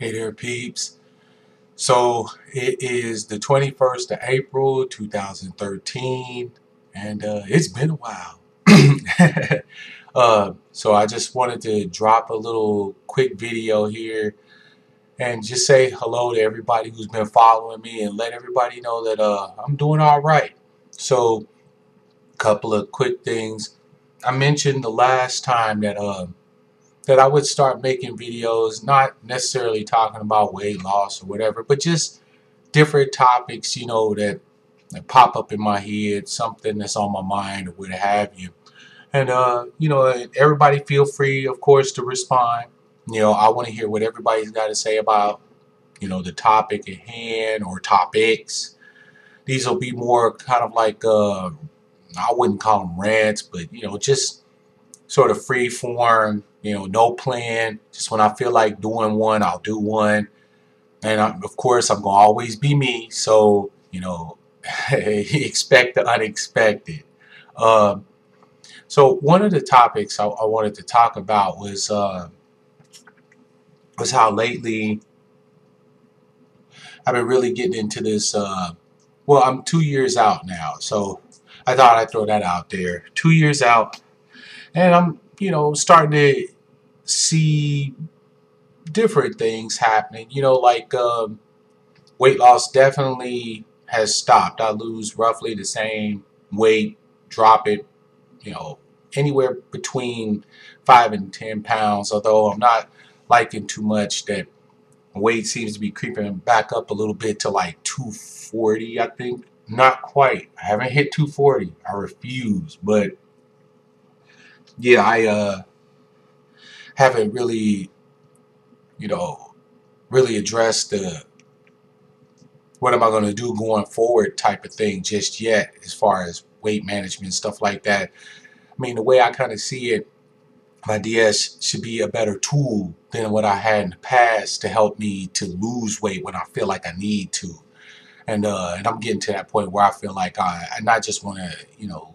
Hey there, peeps. So it is the 21st of April, 2013, and it's been a while. So I just wanted to drop a little quick video here and just say hello to everybody who's been following me and let everybody know that I'm doing all right. So, a couple of quick things. I mentioned the last time that I would start making videos, not necessarily talking about weight loss or whatever, but just different topics, that pop up in my head, something that's on my mind or what have you. And, everybody feel free, of course, to respond. I want to hear what everybody's got to say about, the topic at hand or topics. These will be more kind of like, I wouldn't call them rants, but, just sort of free form, no plan. Just when I feel like doing one, I'll do one. And of course, I'm going to always be me. So, expect the unexpected. So one of the topics I wanted to talk about was how lately I've been really getting into this. Well, I'm 2 years out now. So I thought I'd throw that out there. 2 years out. And I'm, starting to see different things happening. Like weight loss definitely has stopped. I lose roughly the same weight, drop it, anywhere between 5 and 10 pounds. Although I'm not liking too much that weight seems to be creeping back up a little bit to like 240, I think. Not quite. I haven't hit 240. I refuse. But yeah, I haven't really, really addressed the what am I going to do going forward type of thing just yet, as far as weight management, stuff like that. I mean, the way I kind of see it, my DS should be a better tool than what I had in the past to help me to lose weight when I feel like I need to. And I'm getting to that point where I feel like I not just want to,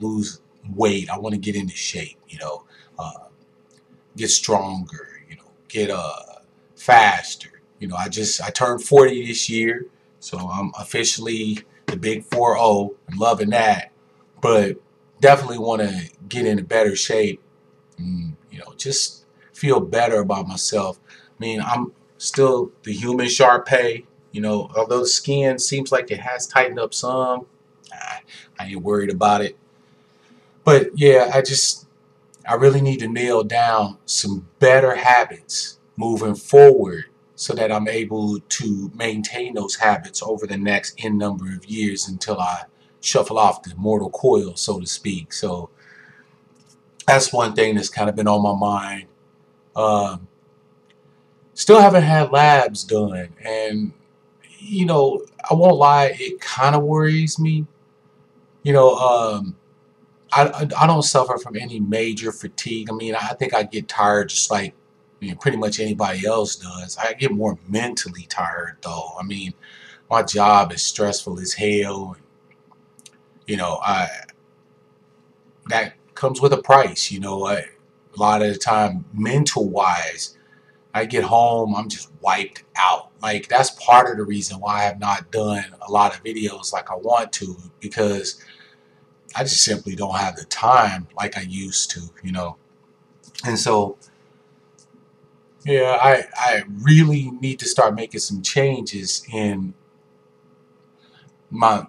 lose weight. I want to get into shape, get stronger, get faster. I turned 40 this year, so I'm officially the big 40. I'm loving that, but definitely want to get into better shape and, just feel better about myself. I mean, I'm still the human Sharpay, although the skin seems like it has tightened up some. I ain't worried about it. But yeah, I really need to nail down some better habits moving forward so that I'm able to maintain those habits over the next N number of years until I shuffle off the mortal coil, so to speak. So that's one thing that's kind of been on my mind. Still haven't had labs done, and I won't lie, it kind of worries me. You know, I don't suffer from any major fatigue. I mean, I think I get tired just like pretty much anybody else does. I get more mentally tired though. I mean, my job is stressful as hell. I that comes with a price. A lot of the time, mental wise, I get home, I'm just wiped out. Like, that's part of the reason why I have not done a lot of videos like I want to, because I just simply don't have the time like I used to. And so, yeah, I really need to start making some changes in my,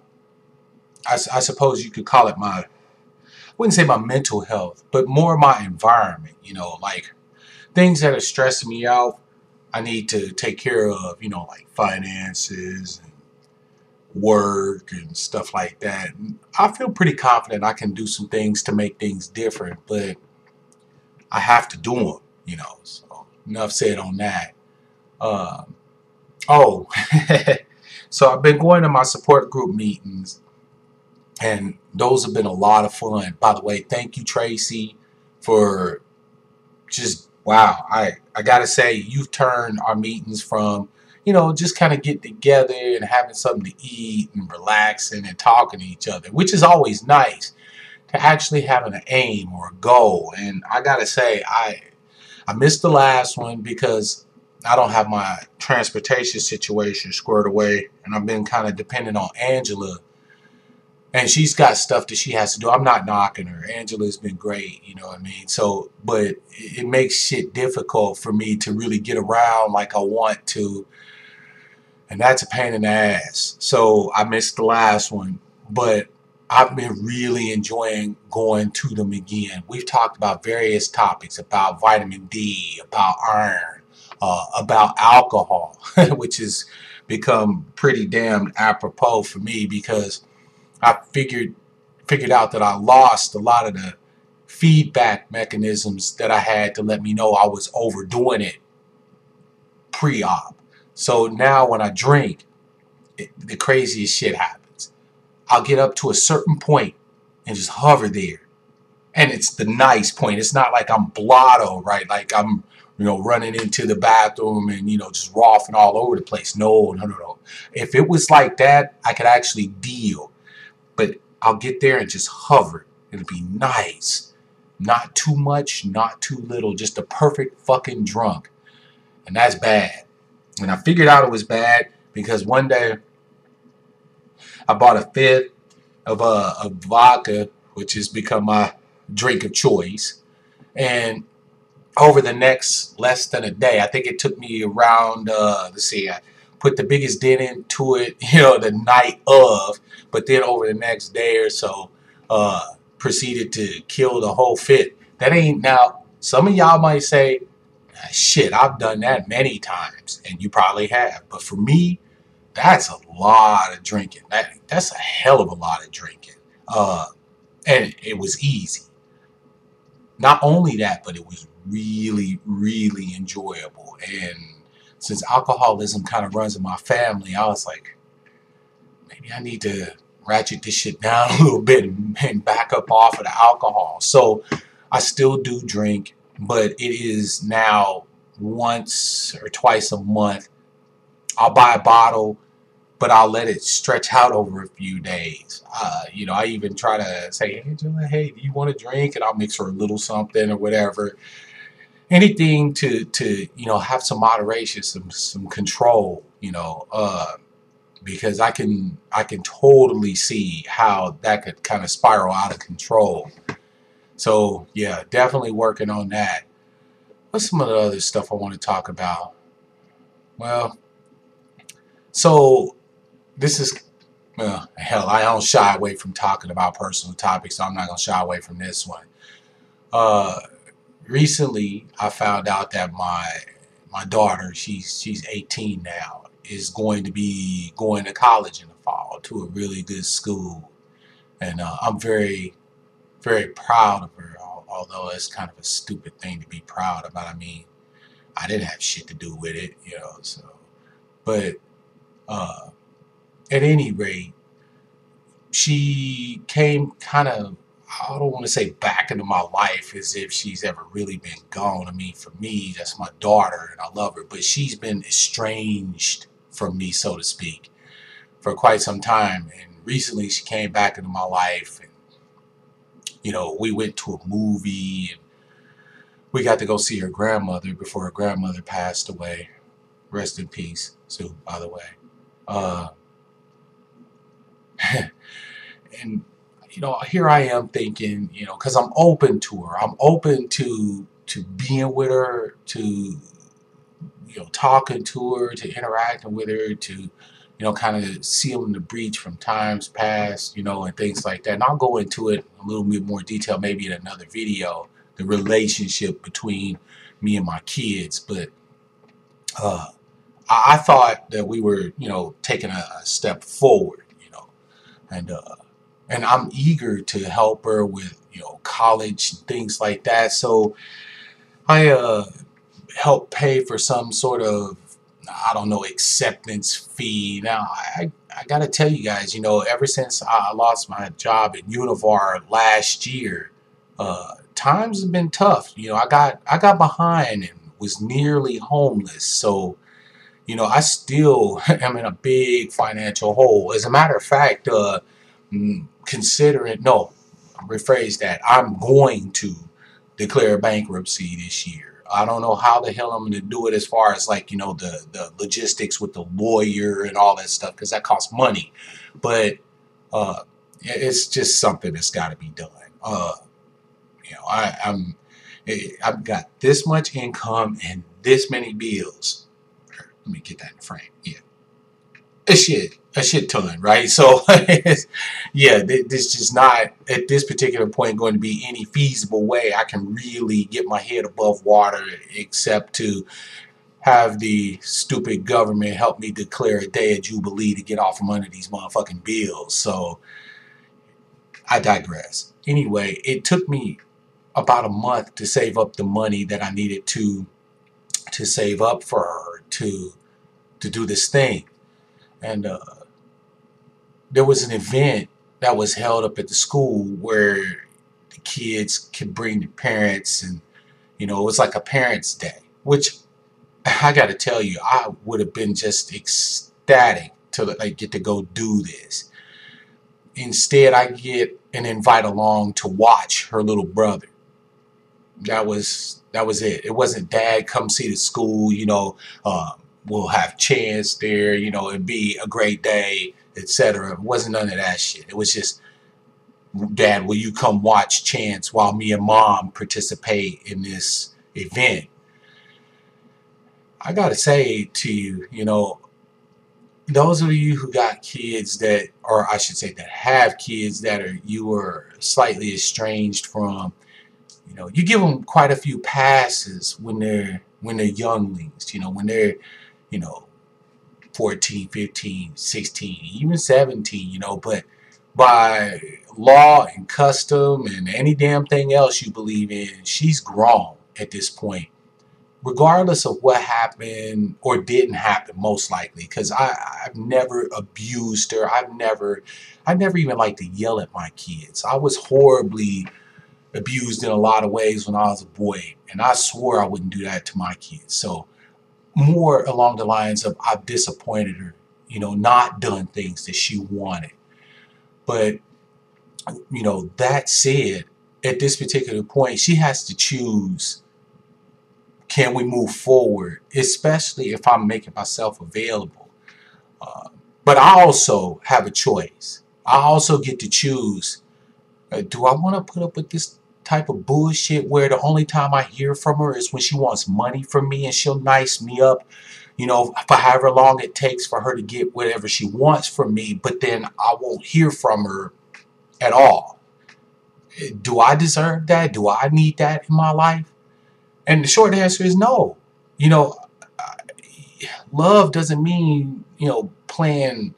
I suppose you could call it my, I wouldn't say my mental health, but more my environment, like things that are stressing me out, I need to take care of, like finances and work and stuff like that. And I feel pretty confident I can do some things to make things different, but I have to do them, so enough said on that. Oh, so I've been going to my support group meetings, and those have been a lot of fun. By the way, thank you, Tracy, for just, wow. I gotta say, you've turned our meetings from, just kind of get together and having something to eat and relaxing and talking to each other, which is always nice, to actually having an aim or a goal. And I gotta say, I missed the last one because I don't have my transportation situation squared away, and I've been kind of dependent on Angela. And she's got stuff that she has to do. I'm not knocking her. Angela's been great, you know what I mean? So, but it makes shit difficult for me to really get around like I want to. And that's a pain in the ass. So I missed the last one. But I've been really enjoying going to them again. We've talked about various topics, about vitamin D, about iron, about alcohol, which has become pretty damn apropos for me because I figured out that I lost a lot of the feedback mechanisms that I had to let me know I was overdoing it pre-op. So now when I drink, the craziest shit happens. I'll get up to a certain point and just hover there. And it's the nice point. It's not like I'm blotto, right? Like I'm, running into the bathroom and, just roughing all over the place. No. If it was like that, I could actually deal. But I'll get there and just hover. It'll be nice. Not too much, not too little. Just a perfect fucking drunk. And that's bad. And I figured out it was bad because one day I bought a fifth of vodka, which has become my drink of choice. And over the next less than a day, I think it took me around, I put the biggest dent into it, the night of. But then over the next day or so, proceeded to kill the whole fit. That ain't now. Some of y'all might say, shit, I've done that many times, and you probably have. But for me, that's a lot of drinking. That's a hell of a lot of drinking. And it was easy. Not only that, but it was really, really enjoyable. And since alcoholism kind of runs in my family, I was like, maybe I need to ratchet this shit down a little bit and back up off of the alcohol. So I still do drink, but it is now once or twice a month. I'll buy a bottle, but I'll let it stretch out over a few days. I even try to say, Angela, hey, do you want to drink? And I'll mix her a little something or whatever. Anything to have some moderation, some control, because I can totally see how that could kind of spiral out of control. So yeah, definitely working on that. What's some of the other stuff I want to talk about? Well, so this is, hell, I don't shy away from talking about personal topics, so I'm not going to shy away from this one. Recently, I found out that my daughter, she's 18 now, is going to be going to college in the fall to a really good school. And I'm very, very proud of her, although it's kind of a stupid thing to be proud about. I mean, I didn't have shit to do with it, so. But at any rate, she came kind of, I don't want to say back into my life as if she's ever really been gone. I mean, for me, that's my daughter and I love her, but she's been estranged from me, so to speak, for quite some time. And recently she came back into my life and, we went to a movie and we got to go see her grandmother before her grandmother passed away. Rest in peace, Sue, by the way. And here I am thinking, because I'm open to her. I'm open to being with her, to talking to her, to interacting with her, to kind of sealing the breach from times past, and things like that. And I'll go into it a little bit more detail, maybe in another video, the relationship between me and my kids. But I thought that we were, taking a step forward, and I'm eager to help her with, college and things like that. So I help pay for some sort of, I don't know, acceptance fee. Now, I got to tell you guys, ever since I lost my job at Univar last year, times have been tough. I got behind and was nearly homeless. So, I still am in a big financial hole. As a matter of fact, rephrase that, I'm going to declare bankruptcy this year. I don't know how the hell I'm going to do it as far as like, you know, the logistics with the lawyer and all that stuff, because that costs money. But it's just something that's got to be done. You know, I've got this much income and this many bills. Let me get that in the frame. Yeah. A shit ton, right? So, yeah, this is not at this particular point going to be any feasible way I can really get my head above water, except to have the stupid government help me declare a day of jubilee to get off from under these motherfucking bills. So, I digress. Anyway, it took me about a month to save up the money that I needed to save up for her to do this thing. And there was an event that was held up at the school where the kids could bring their parents, and you know, it was like a parents' day, which I got to tell you, I would have been just ecstatic to like get to go do this. Instead, I get an invite along to watch her little brother. That was it. It wasn't, Dad, come see the school, you know, we'll have Chance there, you know, it'd be a great day, etc. It wasn't none of that shit. It was just, Dad, will you come watch Chance while me and Mom participate in this event? I gotta say to you, you know, those of you who got kids that, or I should say that have kids that you are slightly estranged from, you know, you give them quite a few passes when they're younglings, you know, when they're, you know, 14, 15, 16, even 17, you know, but by law and custom and any damn thing else you believe in, she's grown at this point, regardless of what happened or didn't happen, most likely, because I've never abused her. I never even liked to yell at my kids. I was horribly abused in a lot of ways when I was a boy, and I swore I wouldn't do that to my kids. So more along the lines of I've disappointed her, you know, not done things that she wanted. But, you know, that said, at this particular point, she has to choose, can we move forward, especially if I'm making myself available. But I also have a choice. I also get to choose, do I want to put up with this type of bullshit where the only time I hear from her is when she wants money from me and she'll nice me up, you know, for however long it takes for her to get whatever she wants from me, but then I won't hear from her at all. Do I deserve that? Do I need that in my life? And the short answer is no. You know, love doesn't mean, you know, playing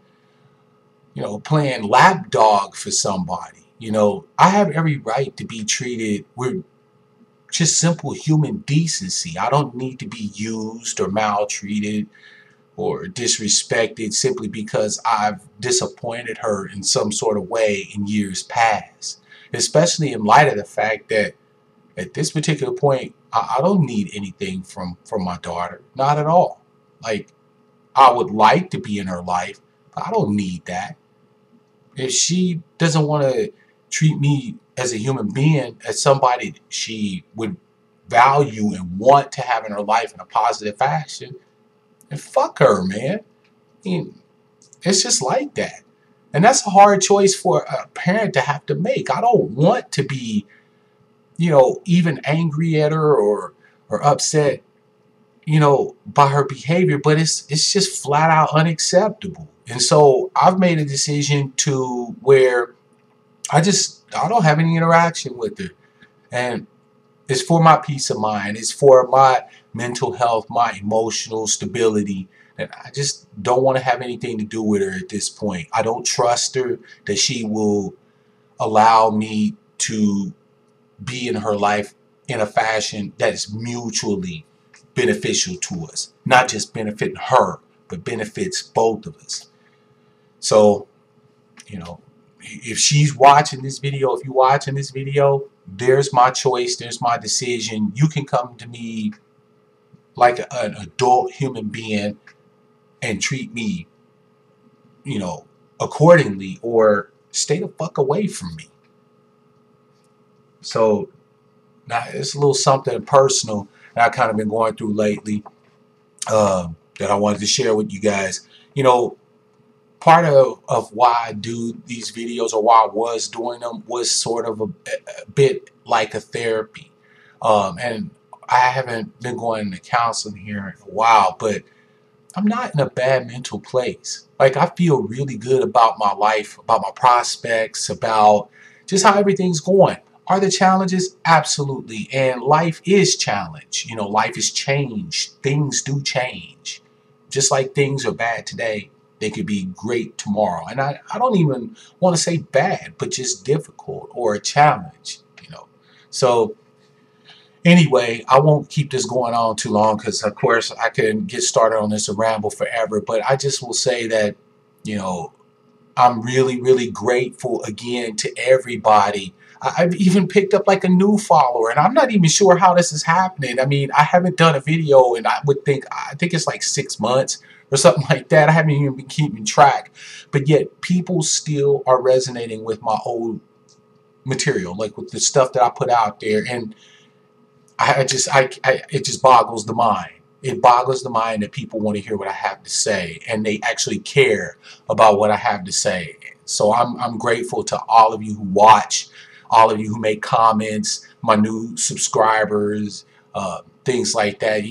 lapdog for somebody. You know, I have every right to be treated with just simple human decency. I don't need to be used or maltreated or disrespected simply because I've disappointed her in some sort of way in years past. Especially in light of the fact that at this particular point, I don't need anything from my daughter. Not at all. Like, I would like to be in her life, but I don't need that. If she doesn't want to treat me as a human being, as somebody she would value and want to have in her life in a positive fashion, and fuck her, man. I mean, it's just like that. And that's a hard choice for a parent to have to make. I don't want to be, you know, even angry at her or upset, you know, by her behavior, but it's just flat out unacceptable. And so I've made a decision to where I don't have any interaction with her. And it's for my peace of mind. It's for my mental health, my emotional stability. And I just don't want to have anything to do with her at this point. I don't trust her that she will allow me to be in her life in a fashion that is mutually beneficial to us. Not just benefiting her, but benefits both of us. So, you know, if she's watching this video, if you're watching this video, there's my choice, there's my decision. You can come to me like an adult human being and treat me, you know, accordingly, or stay the fuck away from me. So now it's a little something personal. that I kind of been going through lately, that I wanted to share with you guys. You know, part of why I do these videos, or why I was doing them, was sort of a bit like a therapy. And I haven't been going to counseling here in a while, but I'm not in a bad mental place. Like, I feel really good about my life, about my prospects, about just how everything's going. Are there challenges? Absolutely. And life is challenge. You know, life is change. Things do change. Just like things are bad today, they could be great tomorrow. And I don't even want to say bad, but just difficult or a challenge, you know. So anyway, I won't keep this going on too long, because, of course, I can get started on this and ramble forever. But I just will say that, you know, I'm really, really grateful again to everybody. I've even picked up like a new follower, and I'm not even sure how this is happening. I mean, I haven't done a video, and I think it's like 6 months or something like that. I haven't even been keeping track. But yet people still are resonating with my old material, like with the stuff that I put out there. And it just boggles the mind. It boggles the mind that people want to hear what I have to say, and they actually care about what I have to say. So I'm grateful to all of you who watch, all of you who make comments, my new subscribers, things like that.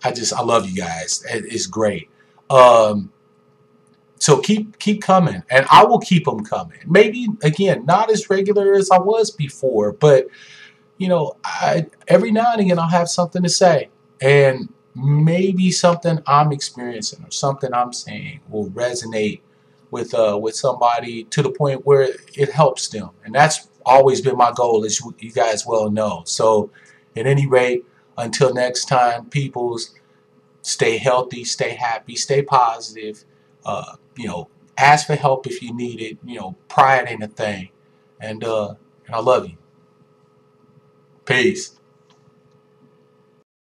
I love you guys. It's great. So keep coming, and I will keep them coming. Maybe again, not as regular as I was before, but you know, every now and again I'll have something to say, and maybe something I'm experiencing or something I'm saying will resonate with somebody to the point where it helps them, and that's always been my goal, as you guys well know. So, at any rate, until next time, peoples, stay healthy, stay happy, stay positive. You know, ask for help if you need it. You know, pride ain't a thing, and I love you. Peace.